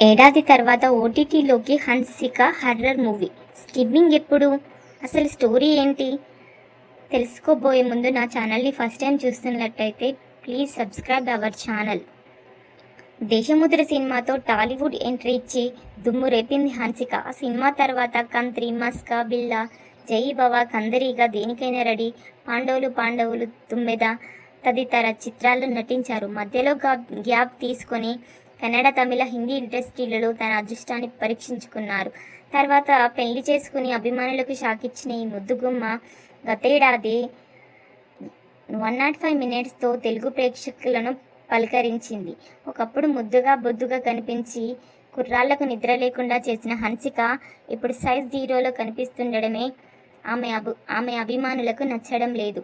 ఏడాది తర్వాత ఓటీటీలోకి Hansika horror movie skimming ఎప్పుడు? అసలు స్టోరీ ఏంటి? తెలుసుకోబోయే ముందు నా ఛానల్ని ఫస్ట్ టైం చూస్తున్నట్టయితే ప్లీజ్ సబ్స్క్రైబ్ అవర్ ఛానల్. దేశముద్ర సినిమాతో టాలీవుడ్ ఎంట్రీ ఇచ్చి దుమ్ము రేపింది హన్సిక. ఆ సినిమా తర్వాత కంత్రి, మస్కా, బిల్లా, జై భవ, కందరీగా, దేనికైనా రెడీ, పాండవులు, తుమ్మెద తదితర చిత్రాల్లో నటించారు. మధ్యలో గ్యాప్ తీసుకొని కన్నడ, తమిళ, హిందీ ఇండస్ట్రీలలో తన అదృష్టాన్ని పరీక్షించుకున్నారు. తర్వాత పెళ్లి చేసుకుని అభిమానులకు షాకిచ్చిన ఈ ముద్దుగుమ్మ గతేడాది 105 మినిట్స్తో తెలుగు ప్రేక్షకులను పలకరించింది. ఒకప్పుడు ముద్దుగా బొద్దుగా కనిపించి కుర్రాళ్లకు నిద్ర లేకుండా చేసిన హన్సిక ఇప్పుడు సైజ్ 0లో కనిపిస్తుండడమే ఆమె అభిమానులకు నచ్చడం లేదు.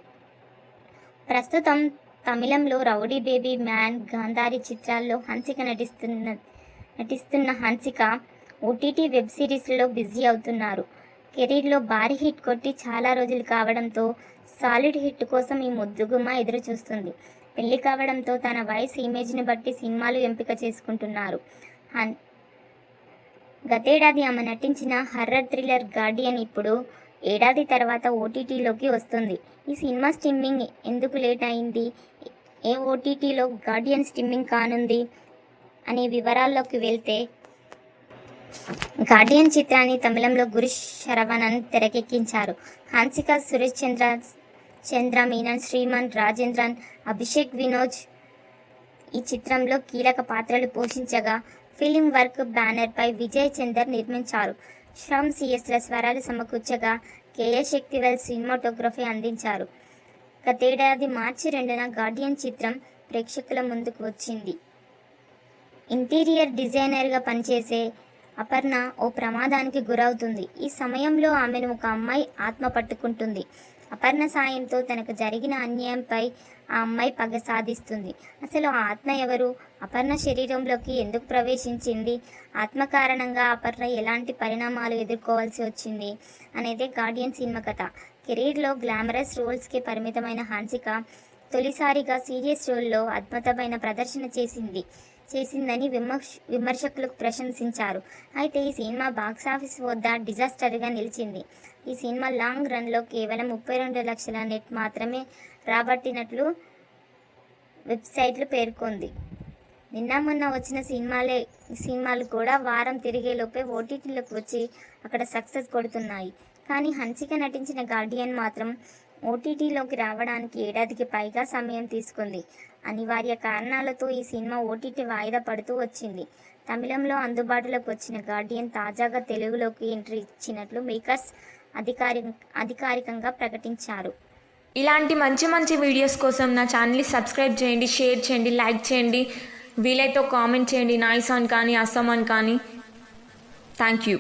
ప్రస్తుతం తమిళంలో రౌడీ బేబీ, మ్యాన్, గాంధారి చిత్రాల్లో హన్సిక నటిస్తున్న హన్సిక ఓటీటీ వెబ్ సిరీస్లో బిజీ అవుతున్నారు. కెరీర్లో భారీ హిట్ కొట్టి చాలా రోజులు కావడంతో సాలిడ్ హిట్ కోసం ఈ ముద్దుగుమ్మ ఎదురు చూస్తుంది. పెళ్లి కావడంతో తన వయసు, ఇమేజ్ని బట్టి సినిమాలు ఎంపిక చేసుకుంటున్నారు. గతేడాది ఆమె నటించిన హర్రర్ థ్రిల్లర్ గార్డియన్ ఇప్పుడు ఏడాది తర్వాత ఓటీటీలోకి వస్తుంది. ఈ సినిమా స్ట్రీమింగ్ ఎందుకు లేట్ అయింది? ఏ ఓటీటీలో గార్డియన్ స్ట్రీమింగ్ కానుంది అనే వివరాల్లోకి వెళ్తే, గార్డియన్ చిత్రాన్ని తమిళంలో గురు శరవణన్ తెరకెక్కించారు. హన్సిక, సురేష్ చంద్ర మీనన్, శ్రీమంత్ రాజేంద్రన్, అభిషేక్ వినోద్ ఈ చిత్రంలో కీలక పాత్రలు పోషించగా, ఫిలిం వర్క్ బ్యానర్పై విజయ్ చందర్ నిర్మించారు. శ్రమ్ సిఎస్ల స్వరాలు సమకూర్చగా, కేఏ శక్తివేల్ సినిమాటోగ్రఫీ అందించారు. గతేడాది మార్చి 2న గార్డియన్ చిత్రం ప్రేక్షకుల ముందుకు వచ్చింది. ఇంటీరియర్ డిజైనర్గా పనిచేసే అపర్ణ ఓ ప్రమాదానికి గురవుతుంది. ఈ సమయంలో ఆమెను ఒక అమ్మాయి ఆత్మ పట్టుకుంటుంది. అపర్ణ సాయంతో తనకు జరిగిన అన్యాయంపై ఆ అమ్మాయి పగ సాధిస్తుంది. అసలు ఆ ఆత్మ ఎవరు? అపర్ణ శరీరంలోకి ఎందుకు ప్రవేశించింది? ఆత్మ కారణంగా అపర్ణ ఎలాంటి పరిణామాలు ఎదుర్కోవాల్సి వచ్చింది అనేదే గార్డియన్ సినిమా కథ. కెరీర్లో గ్లామరస్ రోల్స్కి పరిమితమైన హన్సిక తొలిసారిగా సీరియస్ రోల్లో అద్భుతమైన ప్రదర్శన చేసిందని విమర్శకులు ప్రశంసించారు. అయితే ఈ సినిమా బాక్సాఫీస్ వద్ద డిజాస్టర్గా నిలిచింది. ఈ సినిమా లాంగ్ రన్లో కేవలం 32 లక్షల నెట్ మాత్రమే రాబట్టినట్లు వెబ్సైట్లు పేర్కొంది. నిన్న మొన్న వచ్చిన సినిమాలు కూడా వారం తిరిగేలోపే ఓటీటీలోకి వచ్చి అక్కడ సక్సెస్ కొడుతున్నాయి. కానీ హన్సిక నటించిన గార్డియన్ మాత్రం ఓటీటీలోకి రావడానికి ఏడాదికి పైగా సమయం తీసుకుంది. అనివార్య కారణాలతో ఈ సినిమా ఓటీటీ వాయిదా పడుతూ వచ్చింది. తమిళంలో అందుబాటులోకి వచ్చిన గార్డియన్ తాజాగా తెలుగులోకి ఎంట్రీ ఇచ్చినట్లు మేకర్స్ అధికారికంగా ప్రకటించారు. ఇలాంటి మంచి వీడియోస్ కోసం నా ఛానల్ని సబ్స్క్రైబ్ చేయండి, షేర్ చేయండి, లైక్ చేయండి, వీలైతే కామెంట్ చేయండి. నైస్ అని కానీ, అస్సమ్ అని కానీ. Thank you.